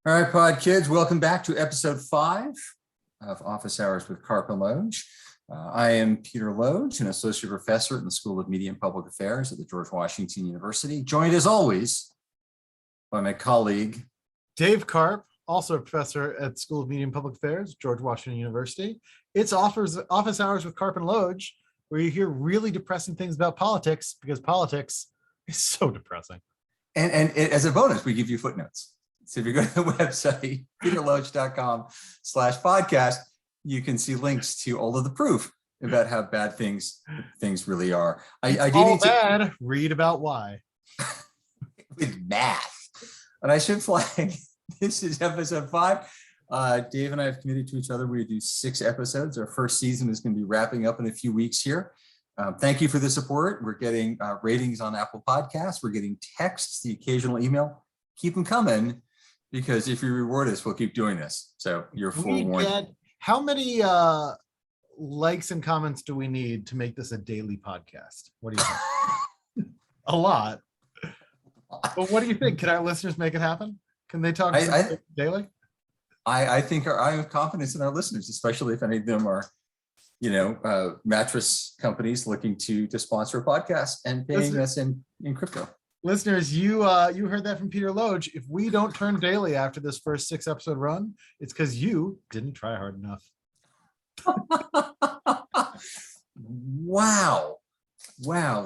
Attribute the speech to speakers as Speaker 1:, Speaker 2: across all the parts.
Speaker 1: All right, pod kids, welcome back to episode 5 of Office Hours with Karpf and Loge. I am Peter Loge, an associate professor in the School of Media and Public Affairs at the George Washington University, joined as always by my colleague,
Speaker 2: Dave Karpf, also a professor at School of Media and Public Affairs, George Washington University. It's Office Hours with Karpf and Loge, where you hear really depressing things about politics, because politics is so depressing.
Speaker 1: And as a bonus, we give you footnotes. So if you go to the website, peterloge.com/podcast, you can see links to all of the proof about how bad things really are.
Speaker 2: I do need to read about why.
Speaker 1: With math. And I should flag, this is episode 5. Dave and I have committed to each other. We do 6 episodes. Our first season is going to be wrapping up in a few weeks here. Thank you for the support. We're getting ratings on Apple Podcasts. We're getting texts, the occasional email. Keep them coming, because if you reward us, we'll keep doing this. So you're forewarned.
Speaker 2: How many likes and comments do we need to make this a daily podcast? What do you think? A lot. But what do you think? Can our listeners make it happen? Can they talk daily?
Speaker 1: I think I have confidence in our listeners, especially if any of them are, mattress companies looking to sponsor a podcast and paying us in crypto.
Speaker 2: Listeners, you heard that from Peter Loge. If we don't turn daily after this first 6-episode run, it's because you didn't try hard enough.
Speaker 1: Wow,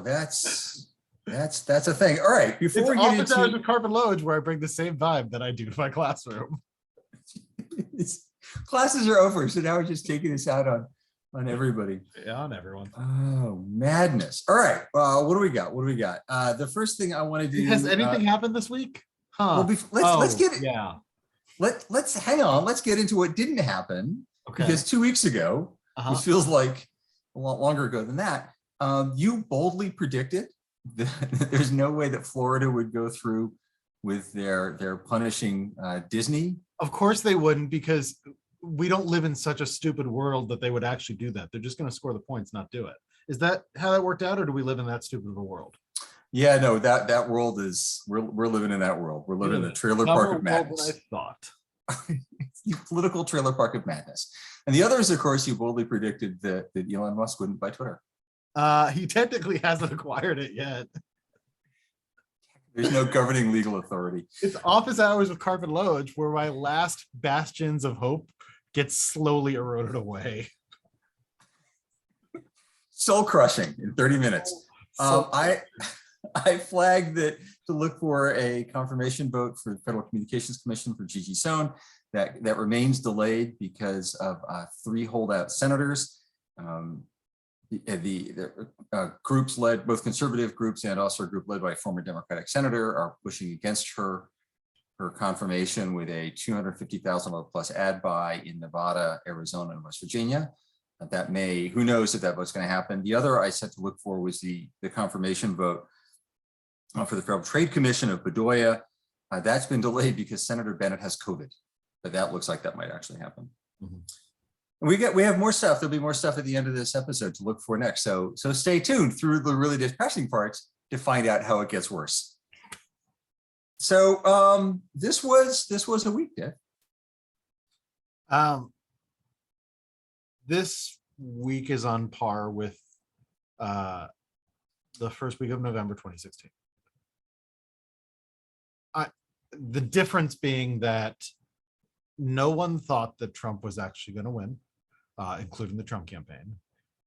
Speaker 1: that's a thing. All right, before we get into
Speaker 2: Office Hours with Karpf and Loge, where I bring the same vibe that I do to my classroom.
Speaker 1: Classes are over, so now we're just taking this out on everybody.
Speaker 2: Yeah, on everyone.
Speaker 1: Oh, madness. All right. What do we got? The first thing I want to do.
Speaker 2: Has anything happened this week? Huh.
Speaker 1: Well, let's get it.
Speaker 2: Yeah.
Speaker 1: Let's hang on. Let's get into what didn't happen.
Speaker 2: Okay.
Speaker 1: Because 2 weeks ago, which feels like a lot longer ago than that, you boldly predicted that there's no way that Florida would go through with their punishing Disney.
Speaker 2: Of course they wouldn't, because we don't live in such a stupid world that they would actually do that. They're just going to score the points, not do it. Is that how that worked out, or do we live in that stupid of a world?
Speaker 1: Yeah, no, that world is, we're living in that world. We're living in the trailer park of madness.
Speaker 2: I thought.
Speaker 1: The political trailer park of madness. And the other is, of course, you boldly predicted that Elon Musk wouldn't buy Twitter.
Speaker 2: He technically hasn't acquired it yet.
Speaker 1: There's no governing legal authority.
Speaker 2: It's Office Hours with Karpf and Loge, where my last bastions of hope get slowly eroded away.
Speaker 1: Soul crushing in 30 minutes. I flagged that to look for a confirmation vote for the Federal Communications Commission for Gigi Sohn. That remains delayed because of 3 holdout senators. The groups led, both conservative groups and also a group led by a former Democratic senator, are pushing against her confirmation with a $250,000 plus ad buy in Nevada, Arizona, and West Virginia. That may, who knows if that vote's going to happen. The other I said to look for was the confirmation vote for the Federal Trade Commission of Bedoya. That's been delayed because Senator Bennett has COVID, but that looks like that might actually happen. Mm-hmm. We have more stuff. There'll be more stuff at the end of this episode to look for next. So stay tuned through the really depressing parts to find out how it gets worse. So this was a week, Dave.
Speaker 2: This week is on par with the first week of November 2016. The difference being that no one thought that Trump was actually going to win, including the Trump campaign.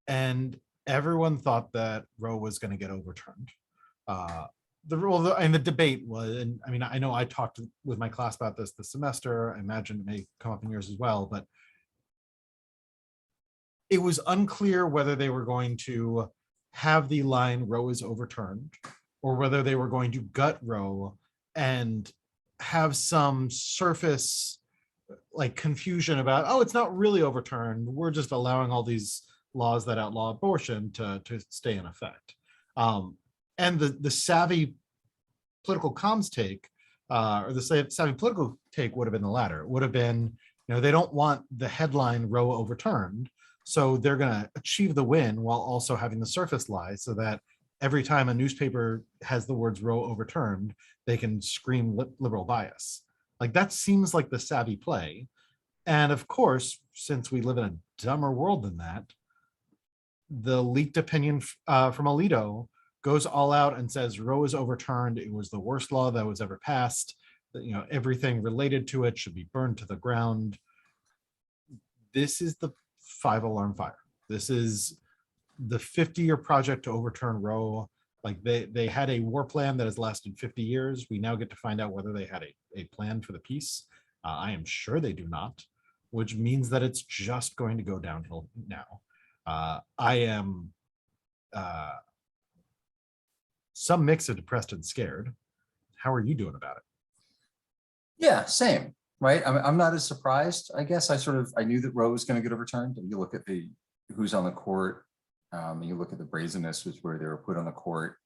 Speaker 2: And everyone thought that Roe was going to get overturned. The debate was, and I mean, I know I talked with my class about this semester. I imagine it may come up in yours as well, but it was unclear whether they were going to have the line Roe is overturned, or whether they were going to gut Roe and have some surface like confusion about, oh, it's not really overturned. We're just allowing all these laws that outlaw abortion to stay in effect. And the savvy political comms take, or the savvy political take would have been the latter. It would have been, they don't want the headline Roe overturned, so they're going to achieve the win while also having the surface lie, so that every time a newspaper has the words Roe overturned, they can scream liberal bias. Like that seems like the savvy play. And of course, since we live in a dumber world than that, the leaked opinion from Alito goes all out and says Roe is overturned. It was the worst law that was ever passed. That, you know, everything related to it should be burned to the ground. This is the 5 alarm fire. This is the 50-year project to overturn Roe. Like they had a war plan that has lasted 50 years. We now get to find out whether they had a plan for the peace. I am sure they do not, which means that it's just going to go downhill now. I am some mix of depressed and scared. How are you doing about it?
Speaker 1: Yeah, same, right? I'm not as surprised. I guess I knew that Roe was going to get overturned. And you look at who's on the court, and you look at the brazenness with where they were put on the court.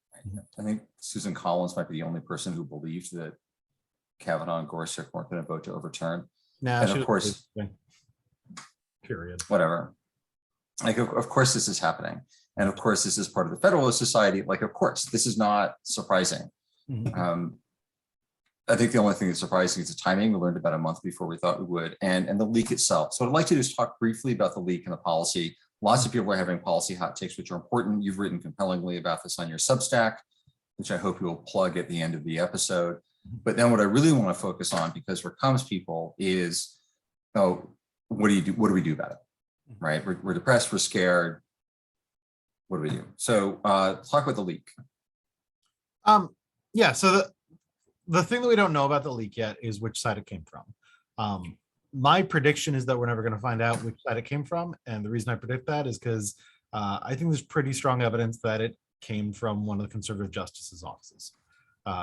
Speaker 1: I think Susan Collins might be the only person who believed that Kavanaugh and Gorsuch weren't going to vote to overturn.
Speaker 2: Nah,
Speaker 1: and of course,
Speaker 2: period.
Speaker 1: Whatever. Like, of course, this is happening. And of course, this is part of the Federalist Society. Like, of course, this is not surprising.
Speaker 2: Mm-hmm.
Speaker 1: I think the only thing that's surprising is the timing. We learned about a month before we thought we would, and the leak itself. So I'd like to just talk briefly about the leak and the policy. Lots of people are having policy hot takes, which are important. You've written compellingly about this on your Substack, which I hope you'll plug at the end of the episode. But then what I really want to focus on, because we're comms people, is, oh, what do you do? What do we do about it? Right? We're depressed, we're scared. What do we do? So talk about the leak.
Speaker 2: Yeah, so the thing that we don't know about the leak yet is which side it came from. My prediction is that we're never going to find out which side it came from. And the reason I predict that is because I think there's pretty strong evidence that it came from one of the conservative justices' offices.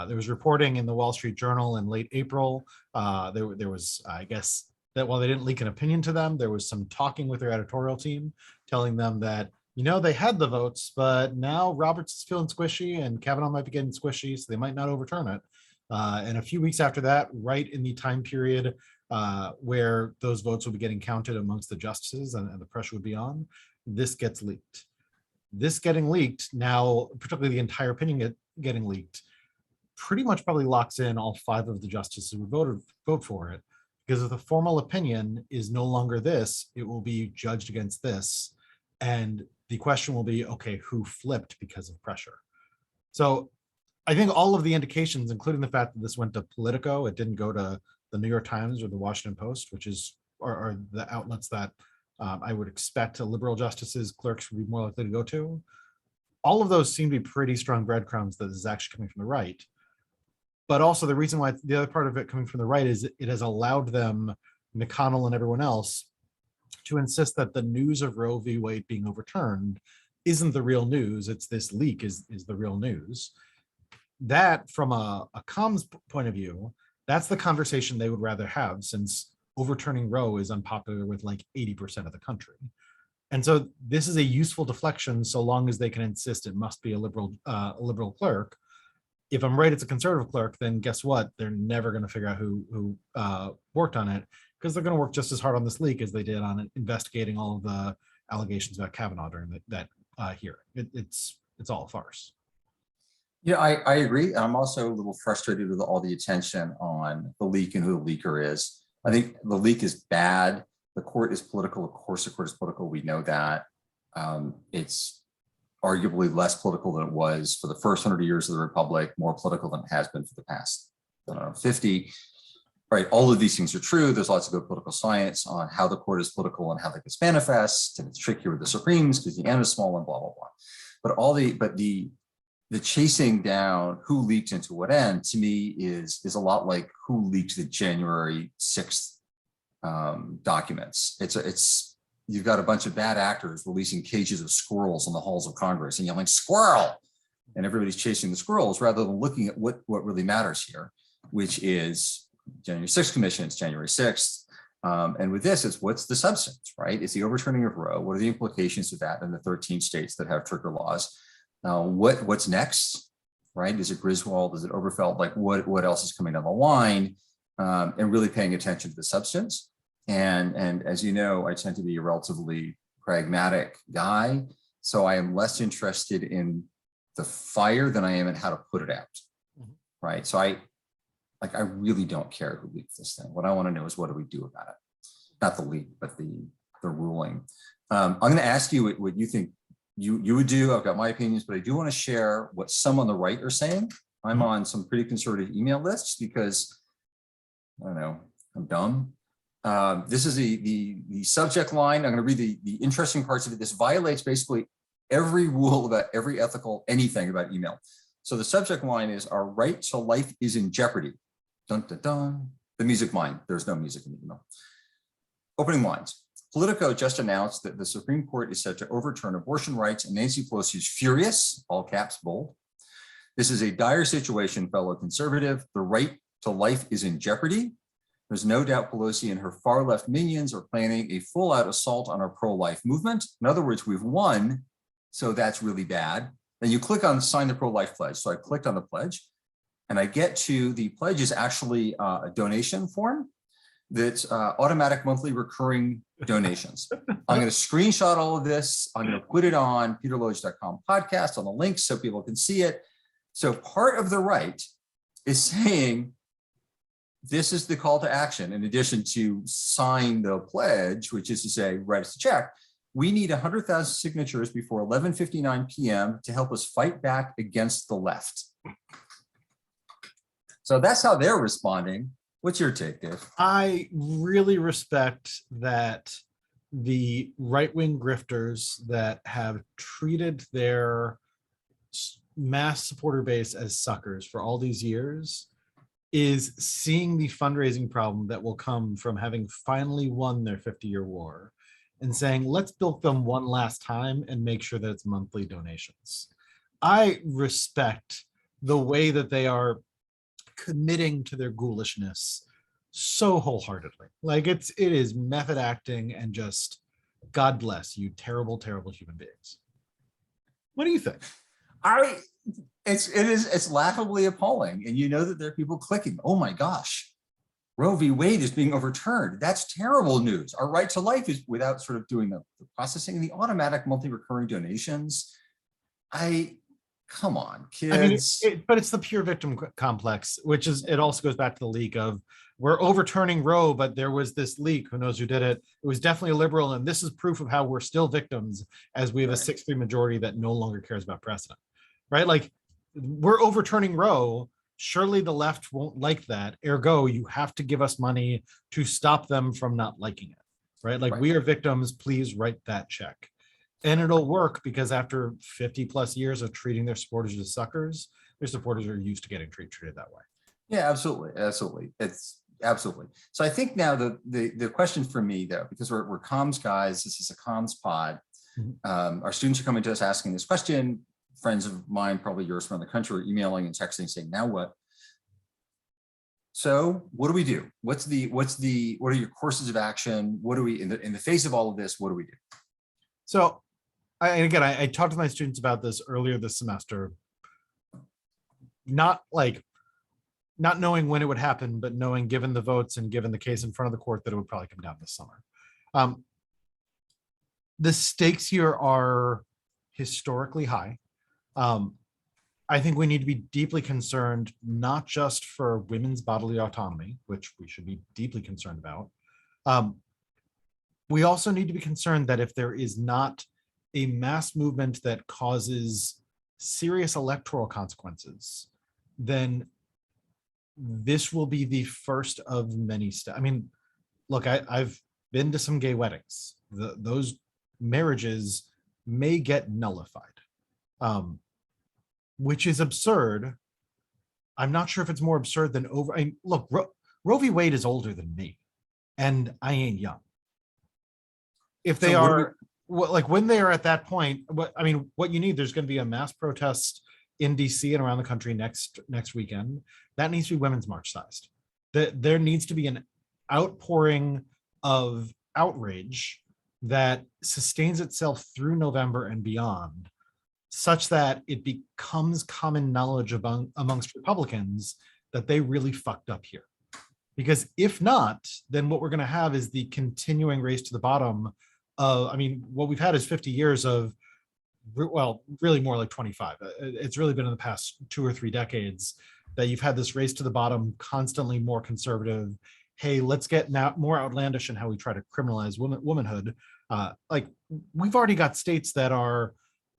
Speaker 2: There was reporting in the Wall Street Journal in late April. There was, I guess, that while they didn't leak an opinion to them, there was some talking with their editorial team telling them that, you know, they had the votes, but now Roberts is feeling squishy and Kavanaugh might be getting squishy, so they might not overturn it. And a few weeks after that, right in the time period where those votes will be getting counted amongst the justices and the pressure would be on, this gets leaked. This getting leaked now, particularly the entire opinion getting leaked, pretty much probably locks in all 5 of the justices who vote for it, because if the formal opinion is no longer this, it will be judged against this. And the question will be, okay, who flipped because of pressure? So I think all of the indications, including the fact that this went to Politico, it didn't go to the New York Times or the Washington Post, which are the outlets that I would expect a liberal justice's clerks would be more likely to go to. All of those seem to be pretty strong breadcrumbs that this is actually coming from the right. But also the reason why the other part of it coming from the right is it has allowed them, McConnell and everyone else, to insist that the news of Roe v. Wade being overturned isn't the real news. It's this leak is the real news. That, from a comms point of view, that's the conversation they would rather have, since overturning Roe is unpopular with like 80% of the country. And so this is a useful deflection so long as they can insist it must be a liberal clerk. If I'm right, it's a conservative clerk, then guess what? They're never going to figure out who worked on it, because they're going to work just as hard on this leak as they did on investigating all of the allegations about Kavanaugh during that hearing. It's all a farce.
Speaker 1: Yeah, I agree. I'm also a little frustrated with all the attention on the leak and who the leaker is. I think the leak is bad. The court is political. Of course, the court is political. We know that. It's arguably less political than it was for the first 100 years of the Republic, more political than it has been for the past, 50. Right, all of these things are true. There's lots of good political science on how the court is political and how that gets manifest, and it's trickier with the Supremes because the N is small and blah blah blah. But the chasing down who leaked into what end, to me, is a lot like who leaked the January 6th documents. It's you've got a bunch of bad actors releasing cages of squirrels in the halls of Congress and yelling "squirrel," and everybody's chasing the squirrels rather than looking at what really matters here, which is January 6th Commission. It's January 6th. And with this, it's what's the substance, right? It's the overturning of Roe. What are the implications of that in the 13 states that have trigger laws? What's next, right? Is it Griswold? Is it Oberfeld? Like what else is coming down the line? And really paying attention to the substance. And as you know, I tend to be a relatively pragmatic guy. So I am less interested in the fire than I am in how to put it out, right? So Like, I really don't care who leaked this thing. What I want to know is what do we do about it? Not the leak, but the ruling. I'm going to ask you what you think you would do. I've got my opinions, but I do want to share what some on the right are saying. I'm on some pretty conservative email lists because, I don't know, I'm dumb. This is the subject line. I'm going to read the interesting parts of it. This violates basically every rule about every ethical anything about email. So the subject line is, our right to life is in jeopardy. Dun, dun, dun. The music line. There's no music in the email. Opening lines. Politico just announced that the Supreme Court is set to overturn abortion rights, and Nancy Pelosi is furious, all caps bold. This is a dire situation, fellow conservative. The right to life is in jeopardy. There's no doubt Pelosi and her far left minions are planning a full-out assault on our pro-life movement. In other words, we've won, so that's really bad. Then you click on sign the pro-life pledge. So I clicked on the pledge, and I get to the pledge is actually a donation form that's automatic monthly recurring donations. I'm going to screenshot all of this. I'm going to put it on peterloge.com podcast on the link so people can see it. So part of the right is saying, this is the call to action. In addition to sign the pledge, which is to say, write us a check, we need 100,000 signatures before 11:59 p.m. to help us fight back against the left. So that's how they're responding. What's your take, Dave?
Speaker 2: I really respect that the right-wing grifters that have treated their mass supporter base as suckers for all these years is seeing the fundraising problem that will come from having finally won their 50-year war and saying, let's bilk them one last time and make sure that it's monthly donations. I respect the way that they are committing to their ghoulishness so wholeheartedly. Like it is method acting, and just God bless you, terrible, terrible human beings. What do you think?
Speaker 1: It's laughably appalling. And you know that there are people clicking, oh my gosh, Roe v. Wade is being overturned. That's terrible news. Our right to life is, without sort of doing the processing, the automatic monthly recurring donations. Come on, kids.
Speaker 2: I mean, but it's the pure victim complex, which is, it also goes back to the leak of, we're overturning Roe, but there was this leak, who knows who did it. It was definitely a liberal, and this is proof of how we're still victims, as we have a 6-3 majority that no longer cares about precedent, right? Like, we're overturning Roe. Surely the left won't like that. Ergo, you have to give us money to stop them from not liking it, right? Like, we are victims, please write that check. And it'll work because after 50 plus years of treating their supporters as suckers, their supporters are used to getting treated that way.
Speaker 1: Yeah, absolutely. Absolutely. It's absolutely. So I think now the question for me, though, because we're comms guys, this is a comms pod. Our students are coming to us asking this question. Friends of mine, probably yours from the country, are emailing and texting saying, now what? So what do we do? What are your courses of action? What do we, in the face of all of this, what do we do?
Speaker 2: So, I talked to my students about this earlier this semester, not knowing when it would happen, but knowing, given the votes and given the case in front of the court, that it would probably come down this summer. The stakes here are historically high. I think we need to be deeply concerned, not just for women's bodily autonomy, which we should be deeply concerned about. We also need to be concerned that if there is not a mass movement that causes serious electoral consequences, then this will be the first of many steps. I mean, look, I've been to some gay weddings. Those marriages may get nullified, which is absurd. I'm not sure if it's more absurd than look, Roe v. Wade is older than me, and I ain't young. If they are, like, when they are at that point, what you need, there's going to be a mass protest in DC and around the country next weekend. That needs to be Women's March sized. There needs to be an outpouring of outrage that sustains itself through November and beyond, such that it becomes common knowledge amongst Republicans that they really fucked up here. Because if not, then what we're going to have is the continuing race to the bottom of, what we've had is 50 years of, well, really more like 25. It's really been in the past 2 or 3 decades that you've had this race to the bottom, constantly more conservative. Hey, let's get now more outlandish in how we try to criminalize womanhood. Like we've already got states that are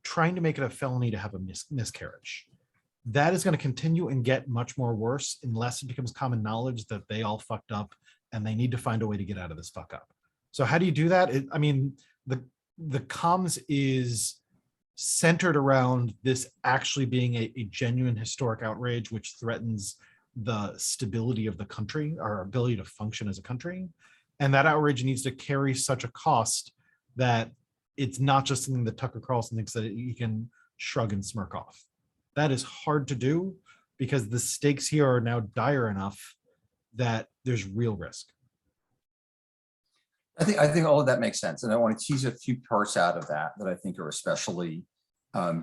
Speaker 2: trying to make it a felony to have a miscarriage. That is going to continue and get much more worse unless it becomes common knowledge that they all fucked up and they need to find a way to get out of this fuck up. So how do you do that? I mean, the comms is centered around this actually being a genuine historic outrage, which threatens the stability of the country, our ability to function as a country. And that outrage needs to carry such a cost that it's not just something that Tucker Carlson thinks that he can shrug and smirk off. That is hard to do because the stakes here are now dire enough that there's real risk.
Speaker 1: I think all of that makes sense. And I want to tease a few parts out of that I think are especially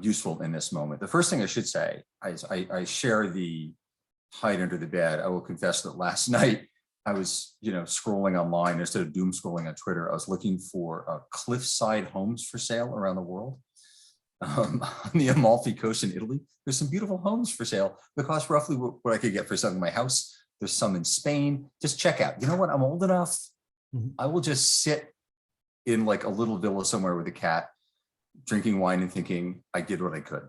Speaker 1: useful in this moment. The first thing I should say is I share the hide under the bed. I will confess that last night I was, scrolling online instead of doom scrolling on Twitter. I was looking for cliffside homes for sale around the world. On the Amalfi Coast in Italy, there's some beautiful homes for sale that cost roughly what I could get for selling my house. There's some in Spain. Just check out. You know what? I'm old enough. I will just sit in like a little villa somewhere with a cat, drinking wine and thinking I did what I could.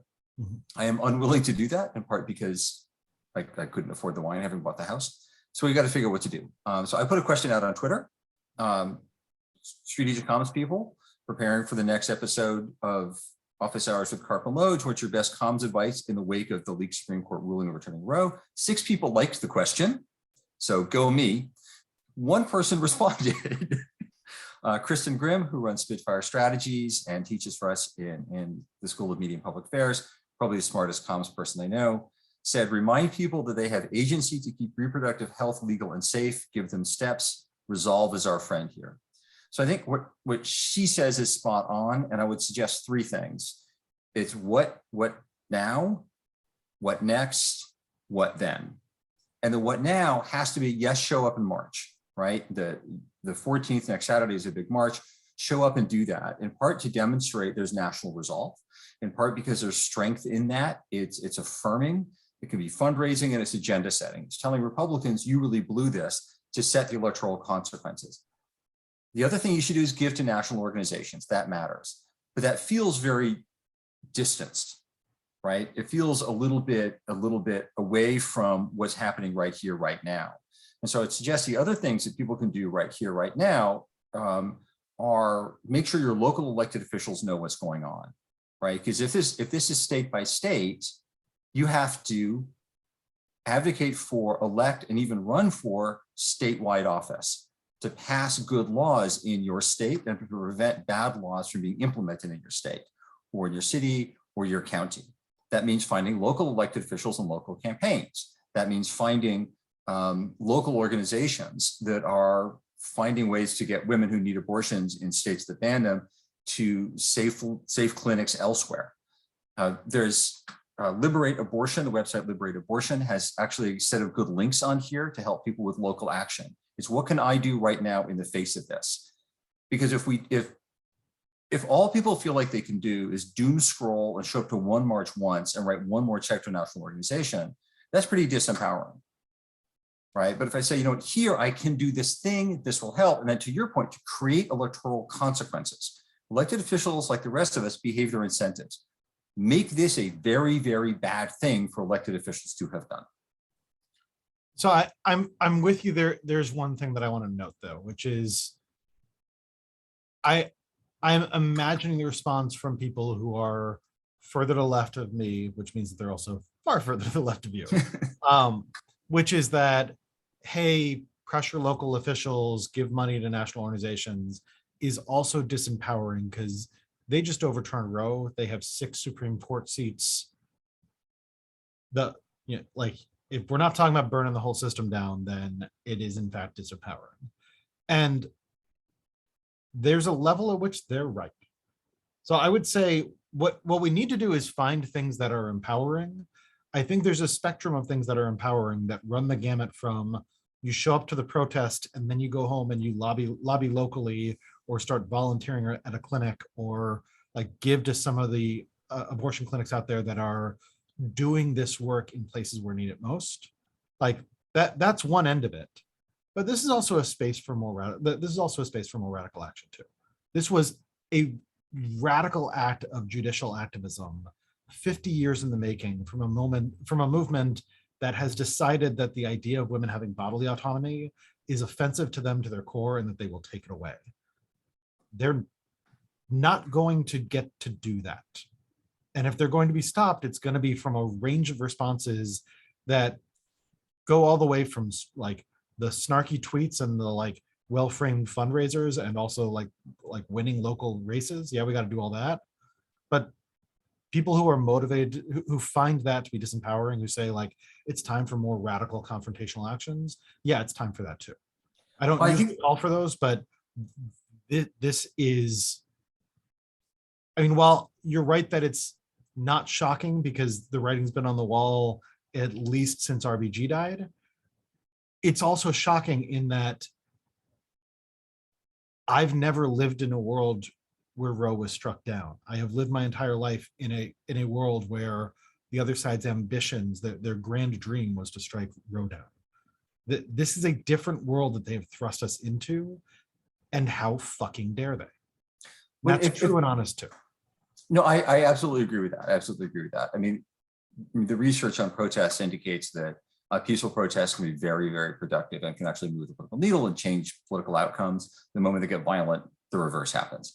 Speaker 1: I am unwilling to do that in part because I couldn't afford the wine having bought the house. So we got to figure out what to do. So I put a question out on Twitter. Strategic comms people preparing for the next episode of Office Hours with Karpf and Loge. What's your best comms advice in the wake of the leaked Supreme Court ruling overturning Roe? 6 people liked the question. So go me. One person responded. Kristen Grimm, who runs Spitfire Strategies and teaches for us in the School of Media and Public Affairs, probably the smartest comms person I know, said, remind people that they have agency to keep reproductive health legal and safe, give them steps, resolve is our friend here. So I think what she says is spot on, and I would suggest 3 things. It's what now, what next, what then. And the what now has to be, yes, show up in March, right? The 14th, next Saturday, is a big march. Show up and do that, in part to demonstrate there's national resolve, in part because there's strength in that. It's affirming. It can be fundraising and it's agenda setting. It's telling Republicans, you really blew this, to set the electoral consequences. The other thing you should do is give to national organizations. That matters. But that feels very distanced, right? It feels a little bit away from what's happening right here, right now. And so I'd suggest the other things that people can do right here, right now, are make sure your local elected officials know what's going on, right? Because if this is state by state, you have to advocate for, elect, and even run for statewide office to pass good laws in your state and to prevent bad laws from being implemented in your state or in your city or your county. That means finding local elected officials and local campaigns. That means finding local organizations that are finding ways to get women who need abortions in states that ban them to safe clinics elsewhere. There's Liberate Abortion. The website Liberate Abortion has actually a set of good links on here to help people with local action. It's what can I do right now in the face of this? Because if all people feel like they can do is doom scroll and show up to one march once and write one more check to a national organization, that's pretty disempowering, right? But if I say, here I can do this thing, this will help. And then to your point, to create electoral consequences. Elected officials, like the rest of us, behave their incentives. Make this a very, very bad thing for elected officials to have done.
Speaker 2: So I'm with you there. There's one thing that I want to note though, which is I'm imagining the response from people who are further to the left of me, which means that they're also far further to the left of you, which is that, hey, pressure local officials, give money to national organizations, is also disempowering because they just overturned Roe. They have 6 Supreme Court seats. If we're not talking about burning the whole system down, then it is in fact disempowering. And there's a level at which they're right. So I would say what we need to do is find things that are empowering. I think there's a spectrum of things that are empowering that run the gamut from you show up to the protest and then you go home and you lobby locally or start volunteering at a clinic or like give to some of the abortion clinics out there that are doing this work in places where need it most. Like that's one end of it. But this is also a space for more radical action too. This was a radical act of judicial activism 50 years in the making, from a movement that has decided that the idea of women having bodily autonomy is offensive to them to their core and that they will take it away. They're not going to get to do that. And if they're going to be stopped, it's going to be from a range of responses that go all the way from like the snarky tweets and the like well-framed fundraisers, and also like winning local races. Yeah, we got to do all that. But people who are motivated, who find that to be disempowering, who say like, it's time for more radical confrontational actions. Yeah, it's time for that too. I don't usually call for those, but this is, I mean, while you're right that it's not shocking because the writing's been on the wall at least since RBG died, it's also shocking in that I've never lived in a world where Roe was struck down. I have lived my entire life in a world where the other side's ambitions, their grand dream was to strike Roe down. This is a different world that they have thrust us into, and how fucking dare they? That's true and honest too.
Speaker 1: No, I absolutely agree with that. I absolutely agree with that. I mean, the research on protests indicates that peaceful protests can be very, very productive and can actually move the political needle and change political outcomes. The moment they get violent, the reverse happens.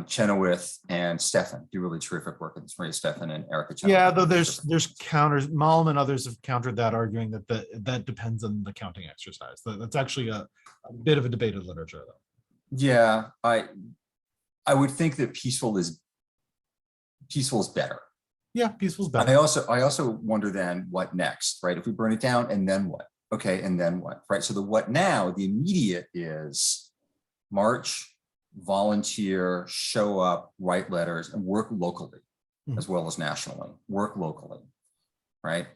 Speaker 1: Chenoweth and Stefan do really terrific work in this. Maria Stefan and Erica Chenoweth.
Speaker 2: Yeah, though there's counters. Malm and others have countered that, arguing that that depends on the counting exercise. That's actually a bit of a debated literature, though.
Speaker 1: Yeah, I would think that peaceful is better.
Speaker 2: Yeah, peaceful's better.
Speaker 1: I also wonder then what next, right? If we burn it down, and then what? Okay, and then what, right? So the what now, the immediate is march, volunteer, show up, write letters, and work locally as well as nationally. Work locally, right?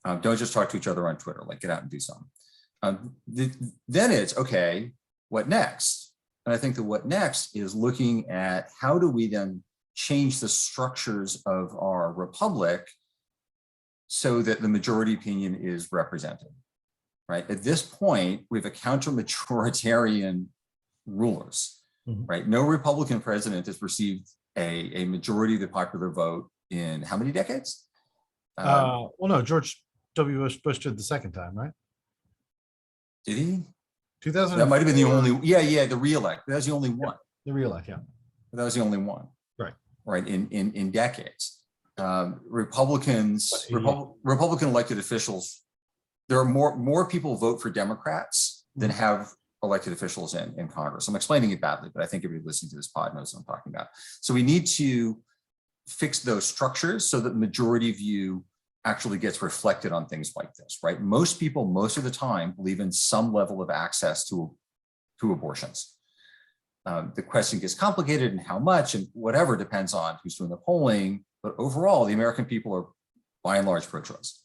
Speaker 1: Don't just talk to each other on Twitter, like get out and do something. Then it's, okay, what next? And I think that what next is looking at how do we then change the structures of our republic so that the majority opinion is represented, right? At this point, we have a counter-majoritarian rulers, right? No Republican president has received a majority of the popular vote in how many decades?
Speaker 2: Well, no, George W. Bush did the second time, right?
Speaker 1: Did he?
Speaker 2: 2000.
Speaker 1: That might have been the only, the re-elect. That was the only one.
Speaker 2: The re-elect, yeah.
Speaker 1: That was the only one.
Speaker 2: Right,
Speaker 1: in decades. Republican elected officials, there are more people vote for Democrats than have elected officials in Congress. I'm explaining it badly, but I think everybody listening to this pod knows what I'm talking about. So we need to fix those structures so that the majority view actually gets reflected on things like this, right? Most people, most of the time, believe in some level of access to abortions. The question gets complicated and how much and whatever depends on who's doing the polling, but overall, the American people are by and large pro-choice.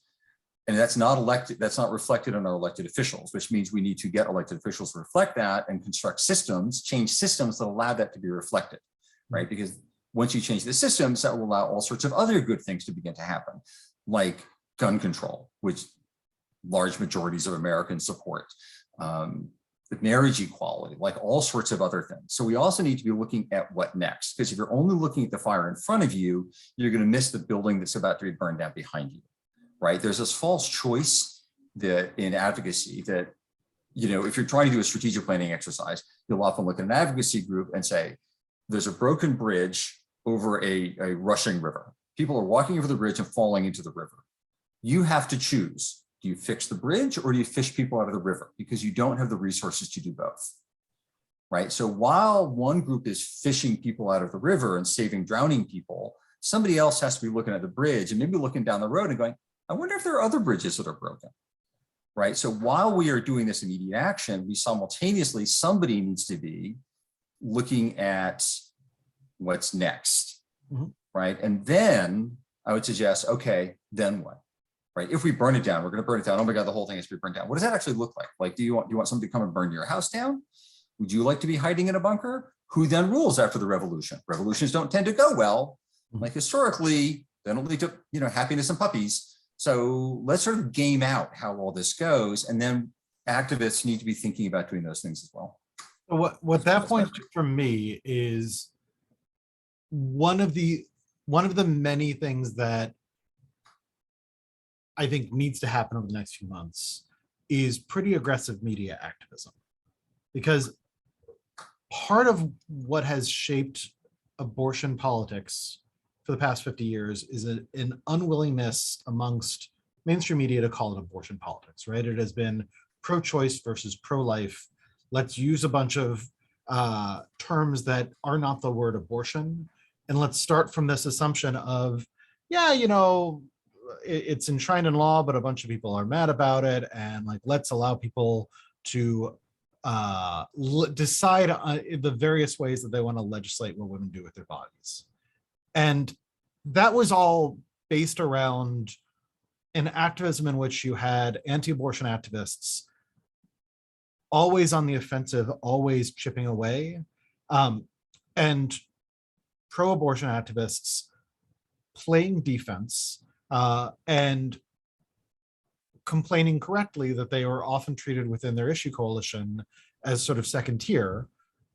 Speaker 1: And that's not reflected in our elected officials, which means we need to get elected officials to reflect that and construct systems, change systems that allow that to be reflected, right? Because once you change the systems, that will allow all sorts of other good things to begin to happen, like gun control, which large majorities of Americans support. Marriage equality, like all sorts of other things. So we also need to be looking at what next, because if you're only looking at the fire in front of you, you're going to miss the building that's about to be burned down behind you, right? There's this false choice that in advocacy that, if you're trying to do a strategic planning exercise, you'll often look at an advocacy group and say, there's a broken bridge over a rushing river. People are walking over the bridge and falling into the river. You have to choose. Do you fix the bridge or do you fish people out of the river? Because you don't have the resources to do both, right? So while one group is fishing people out of the river and saving drowning people, somebody else has to be looking at the bridge and maybe looking down the road and going, I wonder if there are other bridges that are broken, right? So while we are doing this immediate action, we simultaneously, somebody needs to be looking at what's next, right? And then I would suggest, okay, then what? Right? If we burn it down, we're going to burn it down. Oh my God, the whole thing has to be burned down. What does that actually look like? Like, do you want somebody to come and burn your house down? Would you like to be hiding in a bunker? Who then rules after the revolution? Revolutions don't tend to go well. Like historically, That'll lead to, happiness and puppies. So let's sort of game out how all this goes. And then activists need to be thinking about doing those things as well.
Speaker 2: What that points to for me is one of the many things that I think needs to happen over the next few months is pretty aggressive media activism. Because part of what has shaped abortion politics for the past 50 years is an unwillingness amongst mainstream media to call it abortion politics, right? It has been pro-choice versus pro-life. Let's use a bunch of terms that are not the word abortion. And let's start from this assumption of, yeah, it's enshrined in law, but a bunch of people are mad about it. And like, let's allow people to decide the various ways that they want to legislate what women do with their bodies. And that was all based around an activism in which you had anti-abortion activists always on the offensive, always chipping away, and pro-abortion activists playing defense and complaining correctly that they were often treated within their issue coalition as sort of second tier,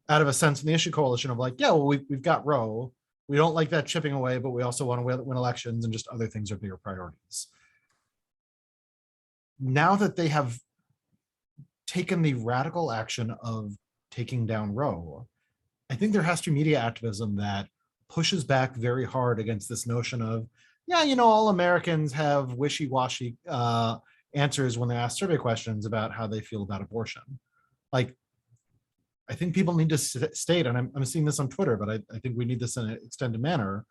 Speaker 2: out of a sense in the issue coalition of like, yeah, well, we've got Roe. We don't like that chipping away, but we also want to win elections and just other things are bigger priorities. Now that they have taken the radical action of taking down Roe, I think there has to be media activism that pushes back very hard against this notion of, yeah, all Americans have wishy-washy answers when they ask survey questions about how they feel about abortion. Like, I think people need to state, and I'm seeing this on Twitter, but I think we need this in an extended manner,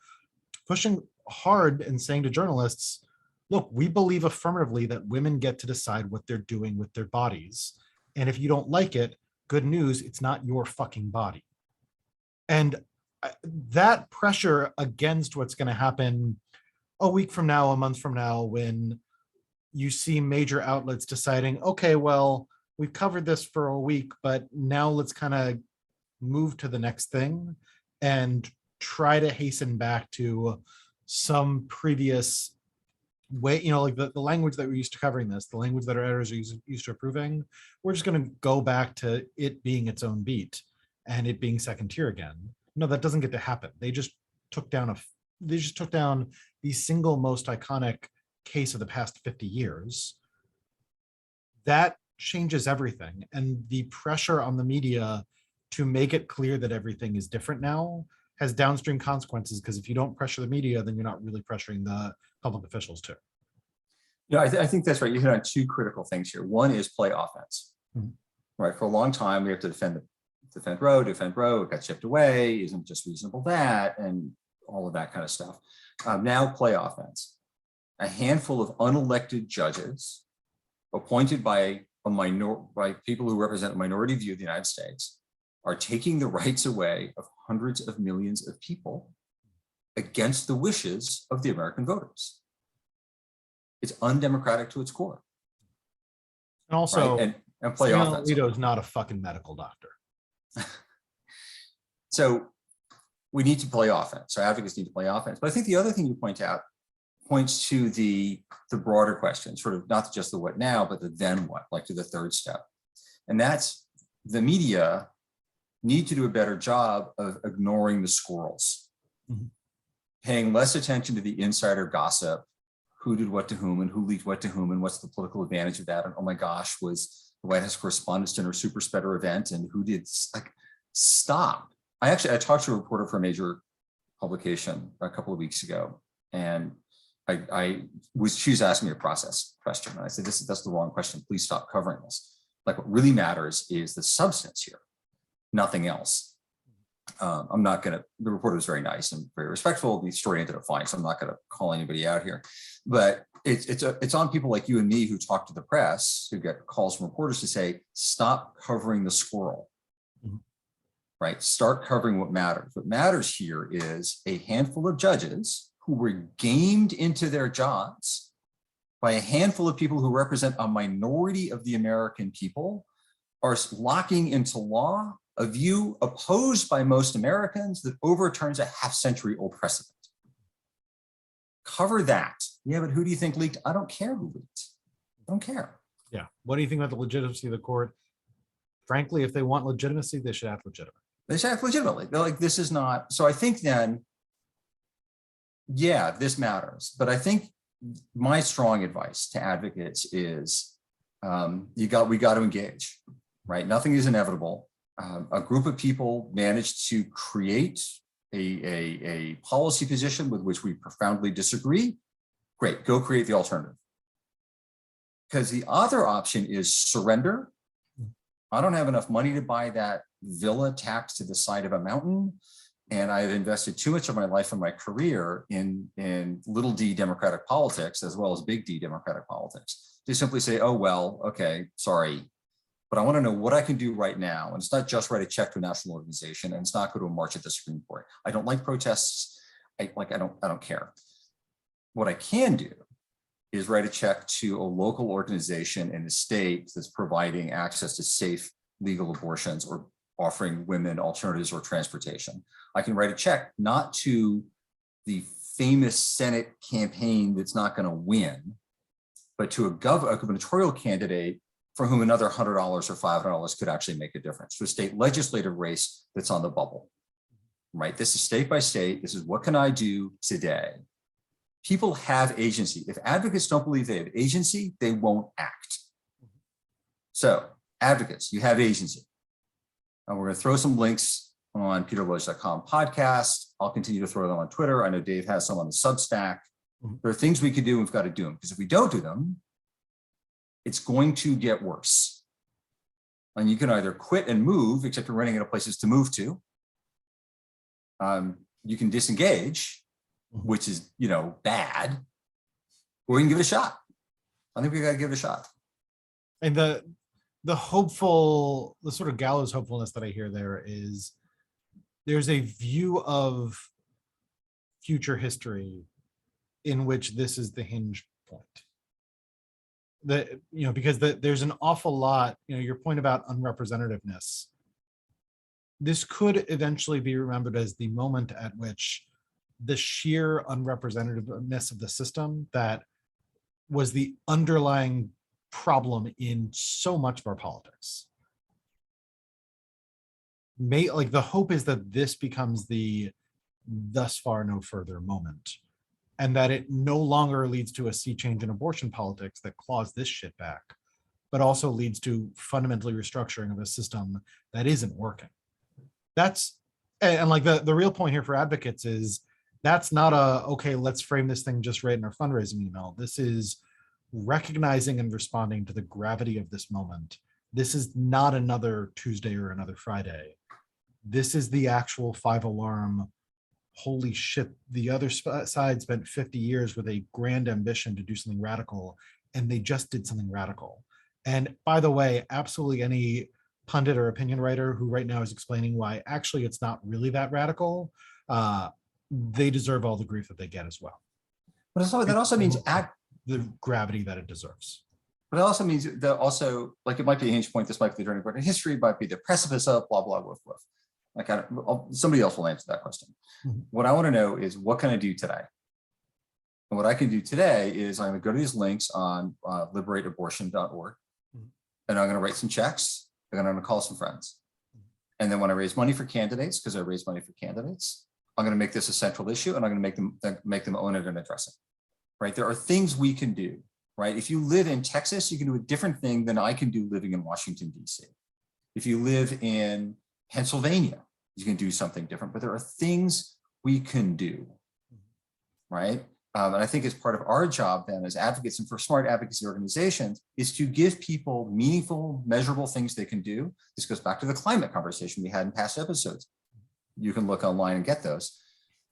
Speaker 2: pushing hard and saying to journalists, look, we believe affirmatively that women get to decide what they're doing with their bodies. And if you don't like it, good news, it's not your fucking body. And that pressure against what's going to happen a week from now, a month from now, when you see major outlets deciding, okay, well, we've covered this for a week, but now let's kind of move to the next thing and try to hasten back to some previous way, like the language that we're used to covering this, the language that our editors are used to approving. We're just going to go back to it being its own beat and it being second tier again. No, that doesn't get to happen. They just took down the single most iconic case of the past 50 years. That changes everything. And the pressure on the media to make it clear that everything is different now has downstream consequences, because if you don't pressure the media, then you're not really pressuring the public officials too.
Speaker 1: I think that's right. You hit on two critical things here. One is play offense. Mm-hmm. Right. For a long time, we have to defend Roe. It got chipped away. Isn't just reasonable that, and all of that kind of stuff. Now play offense. A handful of unelected judges appointed by people who represent a minority view of the United States are taking the rights away of hundreds of millions of people against the wishes of the American voters. It's undemocratic to its core.
Speaker 2: And also,
Speaker 1: right? And play offense.
Speaker 2: Alito is not a fucking medical doctor.
Speaker 1: So we need to play offense. So advocates need to play offense. But I think the other thing you point out points to the broader question, sort of not just the what now, but the then what, like to the third step. And that's the media need to do a better job of ignoring the squirrels, mm-hmm. paying less attention to the insider gossip, who did what to whom and who leaked what to whom and what's the political advantage of that. And oh my gosh, was the White House Correspondents' Dinner super spreader event and who did, like, stop. I talked to a reporter for a major publication a couple of weeks ago, and she was asking me a process question. And I said, that's the wrong question. Please stop covering this. Like, what really matters is the substance here, nothing else. I'm not going to, the reporter was very nice and very respectful. The story ended up fine, so I'm not going to call anybody out here. But it's on people like you and me who talk to the press, who get calls from reporters to say, stop covering the squirrel, mm-hmm. right? Start covering what matters. What matters here is a handful of judges who were gamed into their jobs by a handful of people who represent a minority of the American people are locking into law a view opposed by most Americans that overturns a half-century-old precedent. Cover that. Yeah, but who do you think leaked? I don't care who leaked. I don't care.
Speaker 2: Yeah. What do you think about the legitimacy of the court? Frankly, if they want legitimacy, they should act legitimate.
Speaker 1: They should act legitimately. They're like, this is not. So I think then, yeah, this matters. But I think my strong advice to advocates is we got to engage, right? Nothing is inevitable. A group of people managed to create a policy position with which we profoundly disagree. Great, go create the alternative. Because the other option is surrender. I don't have enough money to buy that villa tacked to the side of a mountain. And I've invested too much of my life and my career in little d democratic politics, as well as big D democratic politics, to simply say, oh, well, okay, sorry. But I want to know what I can do right now. And it's not just write a check to a national organization, and it's not go to a march at the Supreme Court. I don't like protests. I don't care. What I can do is write a check to a local organization in the state that's providing access to safe legal abortions or offering women alternatives or transportation. I can write a check not to the famous Senate campaign that's not going to win, but to a gubernatorial candidate for whom another $100 or $500 could actually make a difference, to a state legislative race that's on the bubble, right? This is state by state. This is what can I do today? People have agency. If advocates don't believe they have agency, they won't act. So advocates, you have agency. And we're going to throw some links on peterloge.com podcast. I'll continue to throw them on Twitter. I know Dave has some on the Substack. There are things we can do, and we've got to do them, because if we don't do them, it's going to get worse. And you can either quit and move, except you're running out of places to move to. You can disengage, which is, bad, or you can give it a shot. I think we got to give it a shot.
Speaker 2: And the sort of gallows hopefulness that I hear there is there's a view of future history in which this is the hinge point. Because there's an awful lot, your point about unrepresentativeness. This could eventually be remembered as the moment at which the sheer unrepresentativeness of the system that was the underlying problem in so much of our politics. The hope is that this becomes the thus far no further moment, and that it no longer leads to a sea change in abortion politics that claws this shit back, but also leads to fundamentally restructuring of a system that isn't working. The real point here for advocates is that's not okay, let's frame this thing just right in our fundraising email. This is recognizing and responding to the gravity of this moment. This is not another Tuesday or another Friday. This is the actual 5-alarm. Holy shit, the other side spent 50 years with a grand ambition to do something radical, and they just did something radical. And by the way, absolutely any pundit or opinion writer who right now is explaining why actually it's not really that radical, they deserve all the grief that they get as well.
Speaker 1: But that also means
Speaker 2: the gravity that it deserves.
Speaker 1: But it also means that it might be a hinge point, this might be the turning point in history, might be the precipice of blah, blah, blah, blah. Somebody else will answer that question. Mm-hmm. What I want to know is, what can I do today? And what I can do today is I'm going to go to these links on liberateabortion.org, and I'm going to write some checks, and then I'm going to call some friends. And then when I raise money for candidates, because I raise money for candidates, I'm going to make this a central issue, and I'm going to make them own it and address it. Right? There are things we can do. Right? If you live in Texas, you can do a different thing than I can do living in Washington, D.C. If you live in Pennsylvania, you can do something different, but there are things we can do, right? And I think as part of our job then as advocates and for smart advocacy organizations is to give people meaningful, measurable things they can do. This goes back to the climate conversation we had in past episodes. You can look online and get those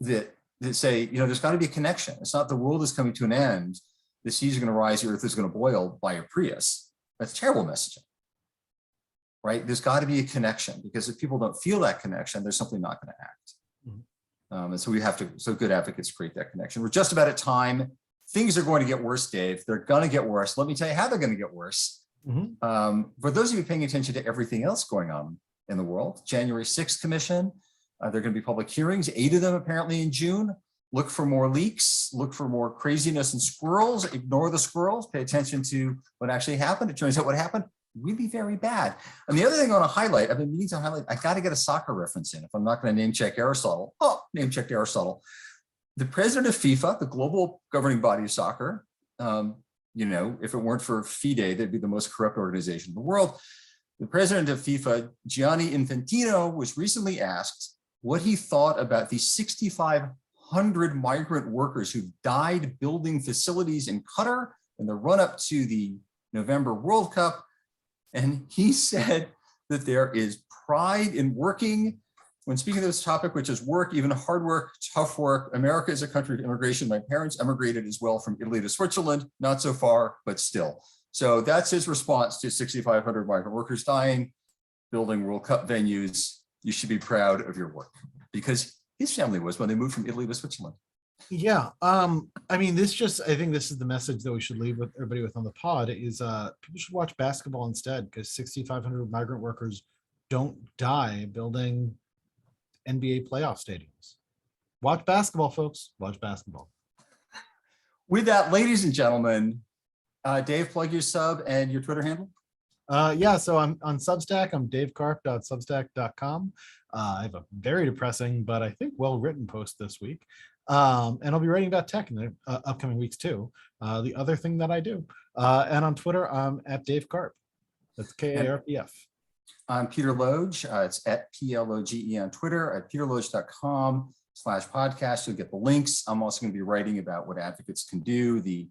Speaker 1: that say, there's got to be a connection. It's not the world is coming to an end, the seas are going to rise, the earth is going to boil by a Prius. That's terrible messaging. Right? There's got to be a connection, because if people don't feel that connection, they're simply not going to act. Mm-hmm. And so good advocates create that connection. We're just about at time. Things are going to get worse, Dave. They're going to get worse. Let me tell you how they're going to get worse. Mm-hmm. For those of you paying attention to everything else going on in the world, January 6th Commission, there are going to be public hearings, 8 of them apparently in June. look for more leaks, look for more craziness and squirrels, ignore the squirrels, pay attention to what actually happened. It turns out what happened really very bad. And the other thing I want to highlight, I've been meaning to highlight, I got to get a soccer reference in if I'm not going to name check Aristotle. Oh, name checked Aristotle. The president of FIFA, the global governing body of soccer, you know, if it weren't for FIDE, they'd be the most corrupt organization in the world. The president of FIFA, Gianni Infantino, was recently asked what he thought about the 6,500 migrant workers who died building facilities in Qatar in the run-up to the November World Cup. And he said that there is pride in working. When speaking of this topic, which is work, even hard work, tough work, America is a country of immigration. My parents emigrated as well from Italy to Switzerland, not so far, but still. So that's his response to 6,500 migrant workers dying, building World Cup venues. You should be proud of your work, because his family was when they moved from Italy to Switzerland.
Speaker 2: Yeah. I mean, I think this is the message that we should leave with everybody with on the pod is people should watch basketball instead, because 6,500 migrant workers don't die building NBA playoff stadiums. Watch basketball, folks. Watch basketball.
Speaker 1: With that, ladies and gentlemen, Dave, plug your sub and your Twitter handle.
Speaker 2: Yeah, so I'm on Substack. I'm davekarp.substack.com. I have a very depressing, but I think well-written post this week. And I'll be writing about tech in the upcoming weeks too. The other thing that I do. And on Twitter, I'm at Dave Karp. That's Karpf.
Speaker 1: I'm Peter Loge. It's at PLOGE on Twitter, at peterloge.com/podcast. You'll get the links. I'm also going to be writing about what advocates can do, the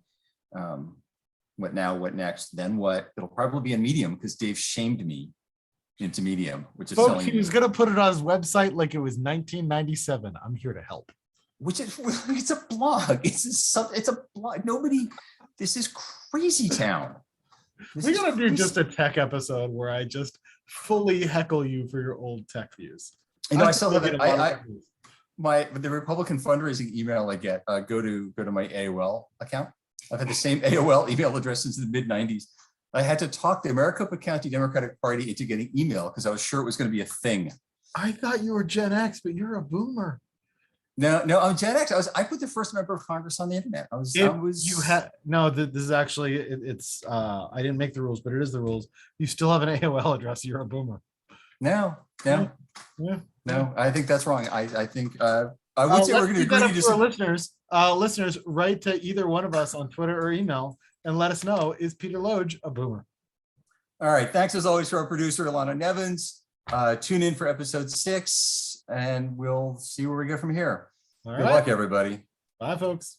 Speaker 1: what now, what next, then what. It'll probably be in Medium because Dave shamed me into Medium, which is
Speaker 2: Folks, he was going to put it on his website like it was 1997. I'm here to help.
Speaker 1: Which is, it's a blog. It's a blog. Nobody, this is crazy town.
Speaker 2: We're going to do just a tech episode where I just fully heckle you for your old tech views.
Speaker 1: You know, I saw that the Republican fundraising email I get, go to my AOL account. I've had the same AOL email address since the mid-90s. I had to talk the Maricopa County Democratic Party into getting email because I was sure it was going to be a thing.
Speaker 2: I thought you were Gen X, but you're a boomer.
Speaker 1: No, I'm Gen X. I put the first member of Congress on the internet.
Speaker 2: This is actually it's I didn't make the rules, but it is the rules. You still have an AOL address. You're a boomer.
Speaker 1: No. I think that's wrong. I think I would say we're going to agree to
Speaker 2: disagree. Listeners, write to either one of us on Twitter or email and let us know, is Peter Loge a boomer?
Speaker 1: All right. Thanks as always to our producer, Ilana Nevins. Tune in for episode 6 and we'll see where we go from here.
Speaker 2: All
Speaker 1: Good
Speaker 2: right.
Speaker 1: luck, everybody.
Speaker 2: Bye, folks.